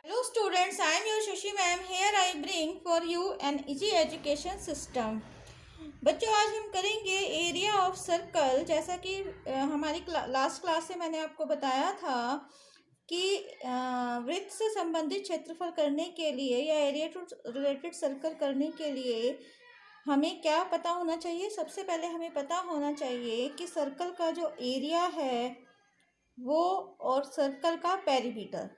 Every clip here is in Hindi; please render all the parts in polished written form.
Hello students, I am your Shashi ma'am. Here I bring for you an easy education system. बच्चों आज हम करेंगे एरिया ऑफ सर्कल। जैसा कि हमारी लास्ट क्लास से मैंने आपको बताया था कि वृत्त से संबंधित क्षेत्रफल करने के लिए या एरिया टू रिलेटेड सर्कल करने के लिए हमें क्या पता होना चाहिए। सबसे पहले हमें पता होना चाहिए कि सर्कल का जो एरिया है वो और सर्कल का पेरीमीटर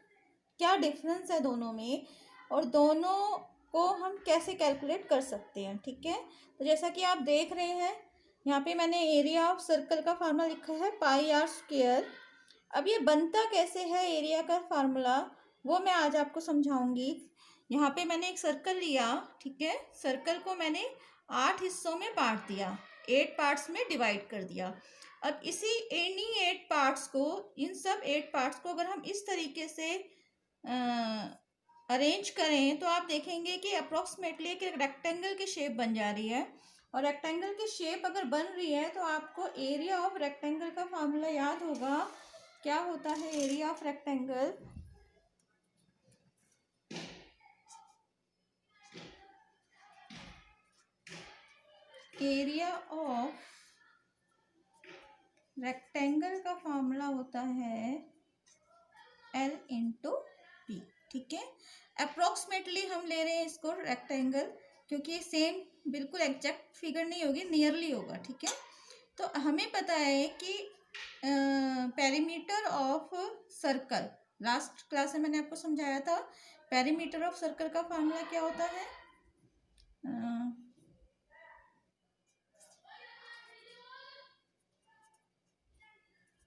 क्या डिफरेंस है दोनों में, और दोनों को हम कैसे कैलकुलेट कर सकते हैं। ठीक है, तो जैसा कि आप देख रहे हैं यहाँ पे मैंने एरिया ऑफ सर्कल का फार्मूला लिखा है पाई आर स्क्वायर। अब ये बनता कैसे है एरिया का फार्मूला, वो मैं आज आपको समझाऊंगी। यहाँ पे मैंने एक सर्कल लिया, ठीक है, सर्कल को मैंने 8 हिस्सों में बांट दिया, 8 पार्ट्स में डिवाइड कर दिया। अब इन्हीं 8 पार्ट्स को, इन सब 8 पार्ट्स को अगर हम इस तरीके से अरेंज करें तो आप देखेंगे कि अप्रोक्सीमेटली एक रेक्टेंगल की शेप बन जा रही है। और रेक्टेंगल की शेप अगर बन रही है तो आपको एरिया ऑफ रेक्टेंगल का फार्मूला याद होगा। क्या होता है area of rectangle? Area of rectangle का फार्मूला होता है L इंटू पी। ठीक है, अप्रोक्सीमेटली हम ले रहे हैं इसको रेक्टेंगल, क्योंकि सेम बिल्कुल एग्जैक्ट फिगर नहीं होगी, नियरली होगा। ठीक है, तो हमें पता है कि perimeter of circle, last class में मैंने आपको समझाया था पेरीमीटर ऑफ सर्कल का फार्मूला क्या होता है।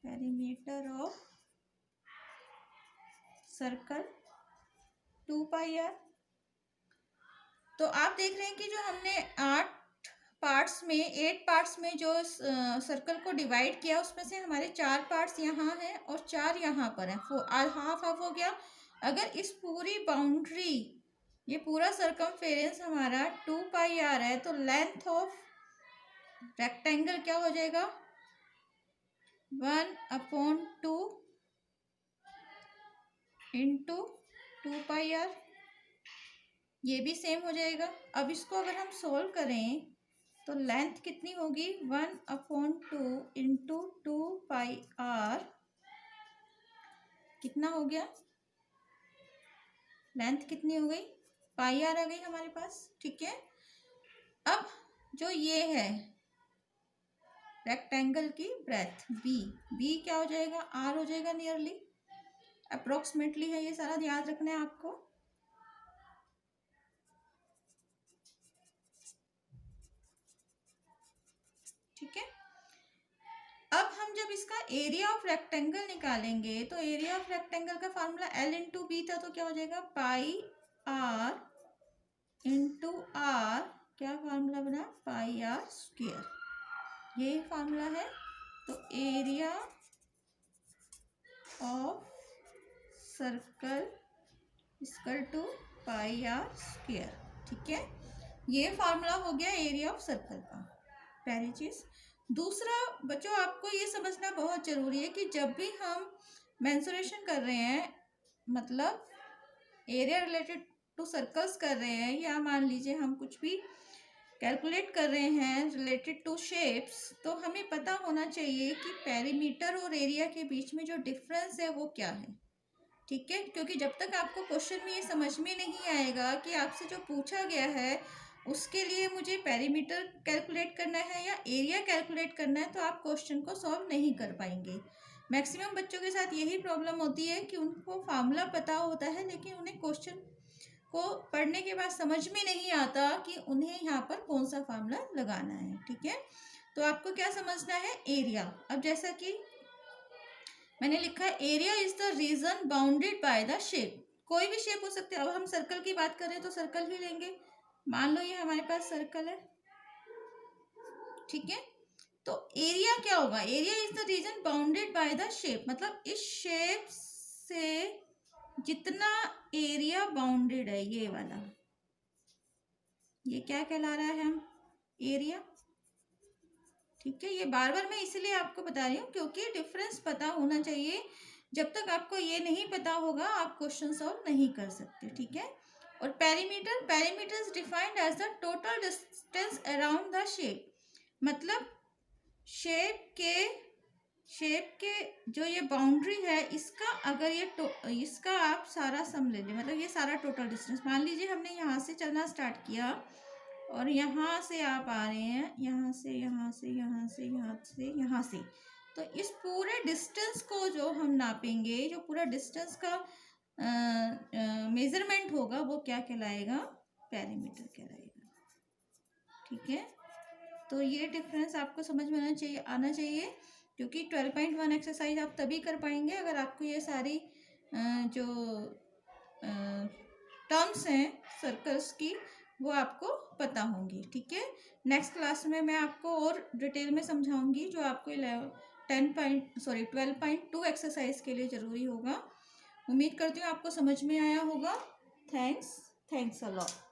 Perimeter of circle 2 pi r. तो आप देख रहे हैं कि जो हमने 8 पार्ट्स में 8 पार्ट्स में जो सर्कल को डिवाइड किया उसमें से हमारे 4 पार्ट्स यहाँ हैं और 4 यहाँ पर हैं, हाफ हाफ हो गया। अगर इस पूरी बाउंड्री, ये पूरा सर्कमफेरेंस हमारा 2 पाई आर है, तो लेंथ ऑफ रेक्टेंगल क्या हो जाएगा 1/2 इंटू 2 पाई आर, ये भी सेम हो जाएगा। अब इसको अगर हम सोल्व करें तो लेंथ कितनी होगी 1/2 इंटू 2 पाई आर, कितना हो गया, लेंथ कितनी हो गई, पाई आर आ गई हमारे पास। ठीक है, अब जो ये है रेक्टेंगल की ब्रेथ बी क्या हो जाएगा, आर हो जाएगा, नियरली अप्रोक्सीमेटली है, ये सारा याद रखना है आपको। ठीक है, अब हम जब इसका एरिया ऑफ रेक्टेंगल निकालेंगे तो एरिया ऑफ रेक्टेंगल का फार्मूला L इंटू बी था, तो क्या हो जाएगा पाई आर इंटू आर, क्या फार्मूला बना पाई आर स्क्वायर, यही फार्मूला है। तो area of circle equal to pi r square. ठीक है, ये फार्मूला हो गया एरिया ऑफ सर्कल का, पहली चीज। दूसरा बच्चों, आपको ये समझना बहुत जरूरी है कि जब भी हम मेंसुरेशन कर रहे हैं, मतलब एरिया रिलेटेड टू सर्कल्स कर रहे हैं, या मान लीजिए हम कुछ भी कैलकुलेट कर रहे हैं रिलेटेड टू शेप्स, तो हमें पता होना चाहिए कि पेरीमीटर और एरिया के बीच में जो डिफरेंस है वो क्या है। ठीक है, क्योंकि जब तक आपको क्वेश्चन में ये समझ में नहीं आएगा कि आपसे जो पूछा गया है उसके लिए मुझे पेरीमीटर कैलकुलेट करना है या एरिया कैलकुलेट करना है, तो आप क्वेश्चन को सॉल्व नहीं कर पाएंगे। मैक्सिमम बच्चों के साथ यही प्रॉब्लम होती है कि उनको फार्मूला पता होता है लेकिन उन्हें क्वेश्चन को पढ़ने के बाद समझ में नहीं आता कि उन्हें यहाँ पर कौन सा फार्मूला लगाना है। ठीक है, तो आपको क्या समझना है, एरिया। अब जैसा कि मैंने लिखा है area is the reason bounded by the shape, कोई भी शेप हो सकते हैं। अब हम सर्कल की बात करें तो सर्कल ही लेंगे, मान लो ये हमारे पास सर्कल है। ठीक है, तो एरिया क्या होगा, area is the reason bounded by the shape, मतलब इस शेप से जितना एरिया बाउंडेड है, ये वाला, ये क्या कहला रहा है, हम एरिया। ठीक है, ये बार बार मैं इसलिए आपको बता रही हूँ क्योंकि डिफरेंस पता होना चाहिए जब तक आपको ये नहीं पता होगा आप क्वेश्चन सॉल्व नहीं कर सकते, ठीक है। और perimeter, perimeter is defined as the total distance around the shape, मतलब शेप के जो ये बाउंड्री है इसका, अगर ये इसका आप सारा सम ले लें, मतलब ये सारा टोटल डिस्टेंस, मान लीजिए हमने यहाँ से चलना स्टार्ट किया और यहाँ से आप आ रहे हैं, यहाँ से यहाँ से यहाँ से यहाँ से यहाँ से, तो इस पूरे डिस्टेंस को जो हम नापेंगे, जो पूरा डिस्टेंस का मेजरमेंट होगा वो क्या कहलाएगा, पेरीमीटर कहलाएगा, ठीक है। तो ये डिफरेंस आपको समझ में आना चाहिए क्योंकि 12.1 एक्सरसाइज आप तभी कर पाएंगे अगर आपको ये सारी जो टर्म्स हैं सर्कल्स की वो आपको पता होंगी, ठीक है। नेक्स्ट क्लास में मैं आपको और डिटेल में समझाऊंगी जो आपको 12.2 एक्सरसाइज के लिए ज़रूरी होगा। उम्मीद करती हूँ आपको समझ में आया होगा। Thanks a lot.